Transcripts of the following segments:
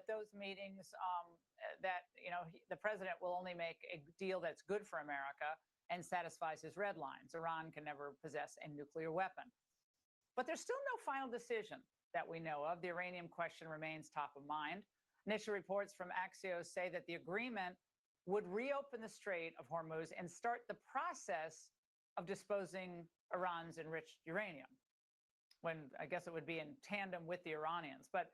those meetings that, the president will only make a deal that's good for America and satisfies his red lines. Iran can never possess a nuclear weapon. But there's still no final decision that we know of. The uranium question remains top of mind. Initial reports from Axios say that the agreement would reopen the Strait of Hormuz and start the process of disposing Iran's enriched uranium, when I guess it would be in tandem with the Iranians. But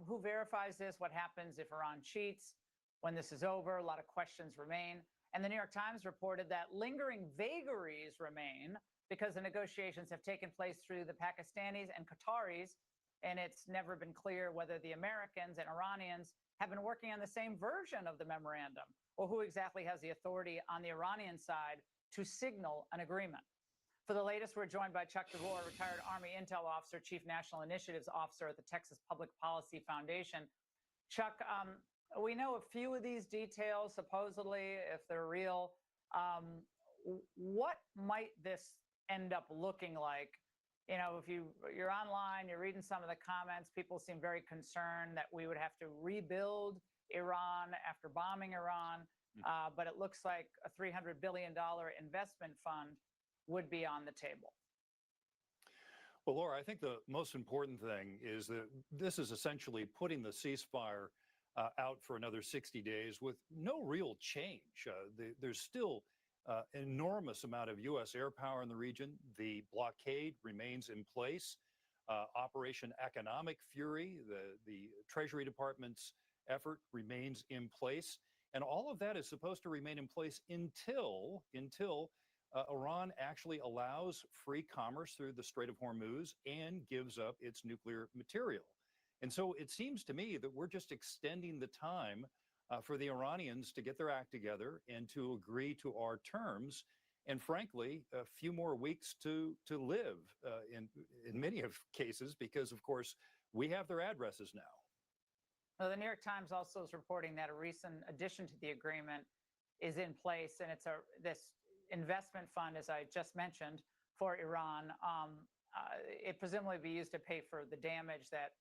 who verifies this? What happens if Iran cheats? When this is over, a lot of questions remain. And the New York Times reported that lingering vagaries remain because the negotiations have taken place through the Pakistanis and Qataris, and it's never been clear whether the Americans and Iranians have been working on the same version of the memorandum, or who exactly has the authority on the Iranian side to signal an agreement. For the latest, we're joined by Chuck DeVore, retired Army Intel Officer, Chief National Initiatives Officer at the Texas Public Policy Foundation. Chuck, we know a few of these details, supposedly, if they're real. What might this end up looking like? If you're online, you're reading some of the comments, people seem very concerned that we would have to rebuild Iran after bombing Iran. But it looks like a $300 billion investment fund would be on the table. Well, Laura, I think the most important thing is that this is essentially putting the ceasefire out for another 60 days with no real change. There's still enormous amount of U.S. air power in the region. The blockade remains in place. Operation Economic Fury, the Treasury Department's effort, remains in place. And all of that is supposed to remain in place until Iran actually allows free commerce through the Strait of Hormuz and gives up its nuclear material. And so it seems to me that we're just extending the time for the Iranians to get their act together and to agree to our terms, and frankly, a few more weeks to live in many of cases, because of course we have their addresses now. Well, the New York Times also is reporting that a recent addition to the agreement is in place, and it's this investment fund, as I just mentioned, for Iran. It presumably be used to pay for the damage that